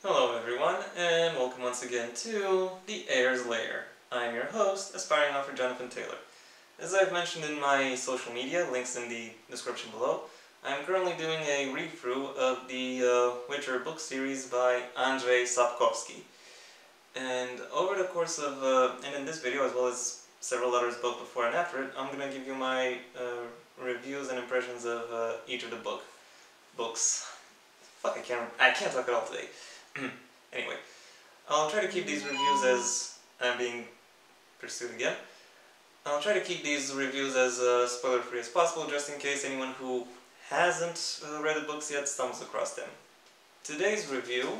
Hello everyone, and welcome once again to the Heir's Lair. I am your host, aspiring author Jonathan Taylor. As I've mentioned in my social media, links in the description below, I am currently doing a read-through of the Witcher book series by Andrzej Sapkowski. And over the course of, and in this video as well as several others both before and after it, I'm going to give you my reviews and impressions of each of the books. Fuck, I can't talk at all today. Anyway, I'll try to keep these reviews as I'm being pursued again. I'll try to keep these reviews as spoiler-free as possible, just in case anyone who hasn't read the books yet stumbles across them. Today's video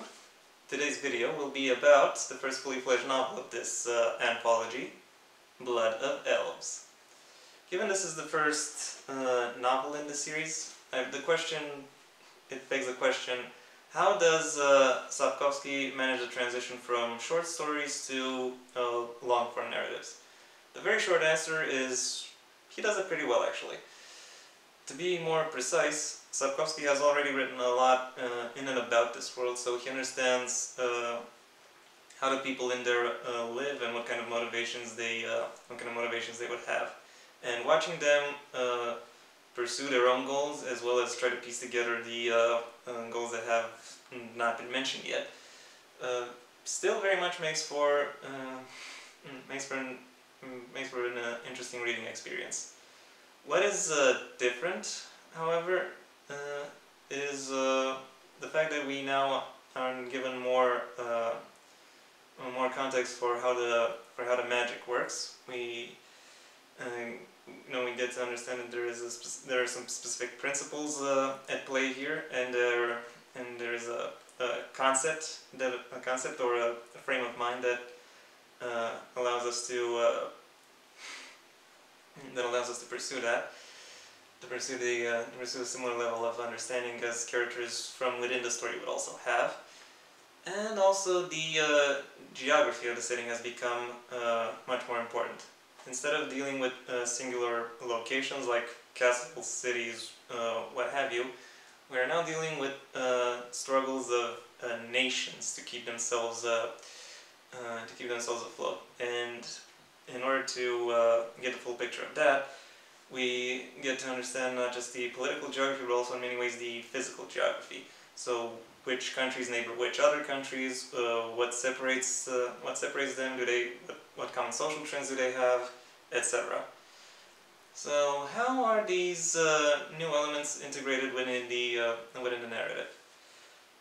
will be about the first fully fledged novel of this anthology, Blood of Elves. Given this is the first novel in the series, it begs the question, how does Sapkowski manage the transition from short stories to long-form narratives? The very short answer is he does it pretty well, actually. To be more precise, Sapkowski has already written a lot in and about this world, so he understands how the people in there live and what kind of motivations they would have. And watching them pursue their own goals, as well as try to piece together the goals that have not been mentioned yet, still very much makes for an interesting reading experience. What is different, however, is the fact that we now are given more context for how the magic works. We get to understand that there are some specific principles at play here, and there is a concept or a frame of mind that allows us to pursue a similar level of understanding as characters from within the story would also have. And also the geography of the setting has become much more important. Instead of dealing with singular locations like castles, cities, what have you, we are now dealing with struggles of nations to keep themselves afloat. And in order to get the full picture of that, we get to understand not just the political geography, but also in many ways the physical geography. So which countries neighbor which other countries, what separates them, what common social trends do they have, etc. So how are these new elements integrated within the narrative?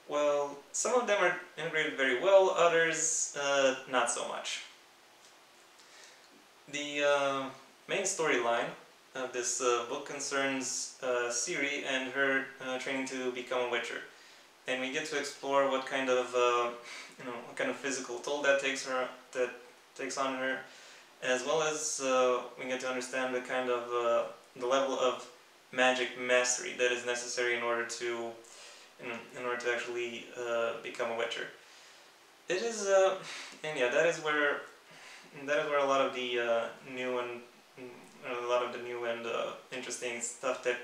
Well, some of them are integrated very well, others not so much. The main storyline of this book concerns Ciri and her training to become a witcher, and we get to explore what kind of physical toll that takes on her, as well as we get to understand the kind of the level of magic mastery that is necessary in order to actually become a witcher. It is and yeah, that is where a lot of the new and interesting stuff that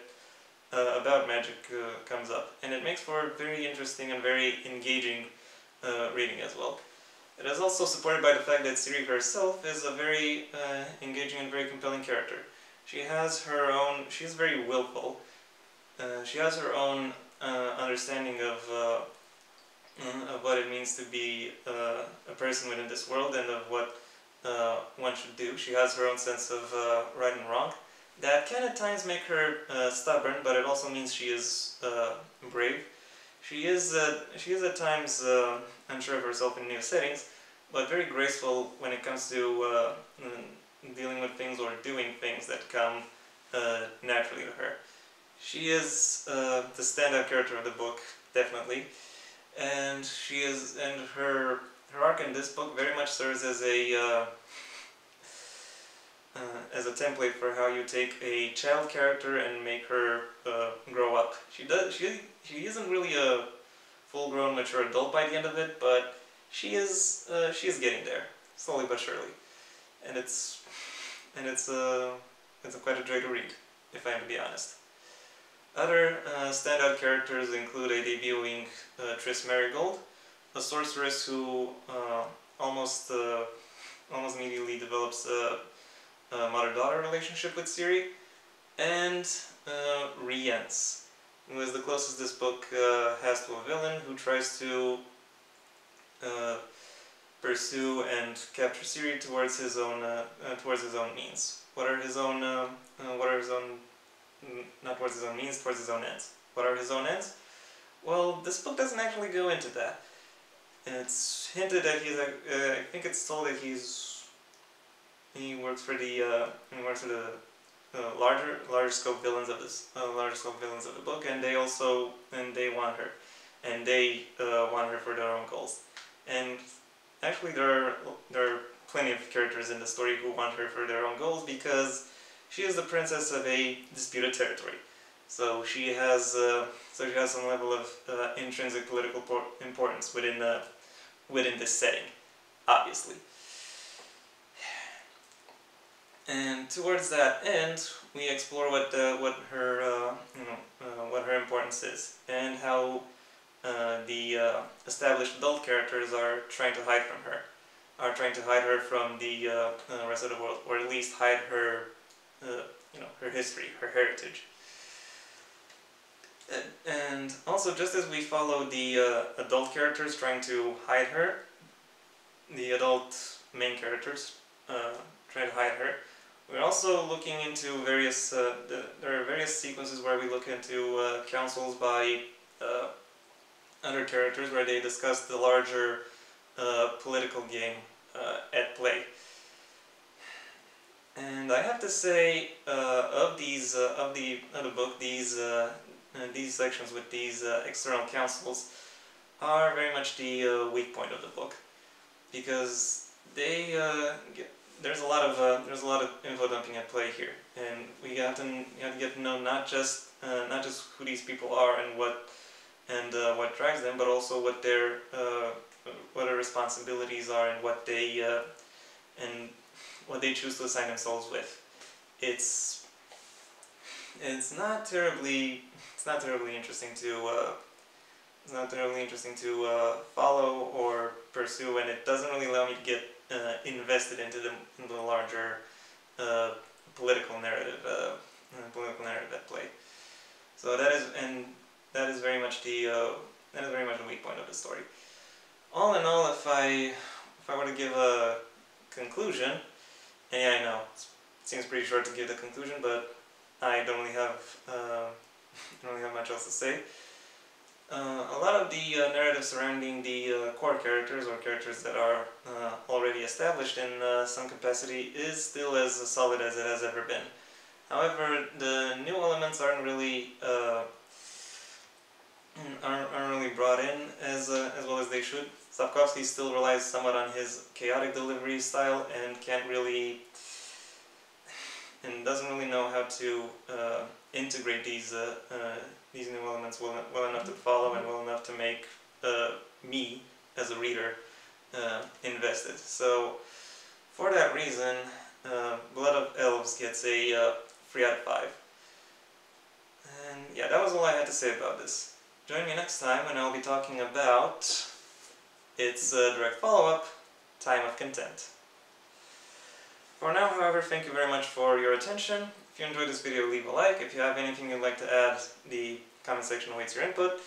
about magic comes up, and it makes for very interesting and very engaging reading as well. It is also supported by the fact that Ciri herself is a very engaging and very compelling character. She is very willful. She has her own understanding of what it means to be a person within this world and of what one should do. She has her own sense of right and wrong. That can at times make her stubborn, but it also means she is brave. She is at times unsure of herself in new settings, but very graceful when it comes to dealing with things or doing things that come naturally to her. She is the standout character of the book, definitely, and her arc in this book very much serves as a template for how you take a child character and make her grow up. She isn't really a full-grown mature adult by the end of it, but she is getting there, slowly but surely, and it's quite a joy to read, if I am to be honest. Other standout characters include a debuting Triss Merigold, a sorceress who almost immediately develops a mother-daughter relationship with Ciri, and Rience, who is the closest this book has to a villain who tries to pursue and capture Ciri towards his own means. What are his own not towards his own means, towards his own ends. What are his own ends? Well, this book doesn't actually go into that. It's hinted that he's I think it's told that he works for the larger scope villains of this larger scope villains of the book, and they want her, and they want her for their own goals. And actually, there are plenty of characters in the story who want her for their own goals, because she is the princess of a disputed territory. So she has some level of intrinsic political importance within this setting, obviously. And towards that end, we explore what her importance is, and how the established adult characters are trying to hide from her, from the rest of the world, or at least hide her her history, her heritage. And also, just as we follow the adult characters trying to hide her, the adult main characters trying to hide her, we're also looking into various, there are various sequences where we look into councils by other characters where they discuss the larger political game at play. And I have to say, of the book, these sections with these external councils are very much the weak point of the book, because there's a lot of info dumping at play here, and you have to get to know not just who these people are and what drives them, but also what their responsibilities are, and what they choose to assign themselves with. It's not terribly interesting to follow or pursue, and it doesn't really allow me to get invested into the larger political narrative at play. So that is very much the weak point of the story. All in all, if I were to give a conclusion, and yeah, I know it seems pretty short to give the conclusion, but I don't really have much else to say. A lot of the narrative surrounding the core characters, or characters that are already established in some capacity, is still as solid as it has ever been. However, the new elements aren't really brought in as well as they should. Sapkowski still relies somewhat on his chaotic delivery style, and doesn't really know how to integrate these new elements well enough to follow, and well enough to make me, as a reader, invested. So, for that reason, Blood of Elves gets a 3 out of 5. And yeah, that was all I had to say about this. Join me next time when I'll be talking about its direct follow-up, Time of Content. For now, however, thank you very much for your attention. If you enjoyed this video, leave a like. If you have anything you'd like to add, the comment section awaits your input.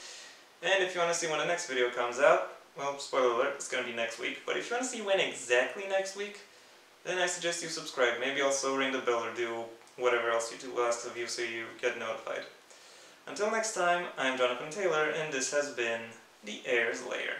And if you want to see when the next video comes out, well, spoiler alert, it's going to be next week. But if you want to see when exactly next week, then I suggest you subscribe. Maybe also ring the bell or do whatever else YouTube will ask of you so you get notified. Until next time, I'm Jonathan Taylor, and this has been the Heir's Lair.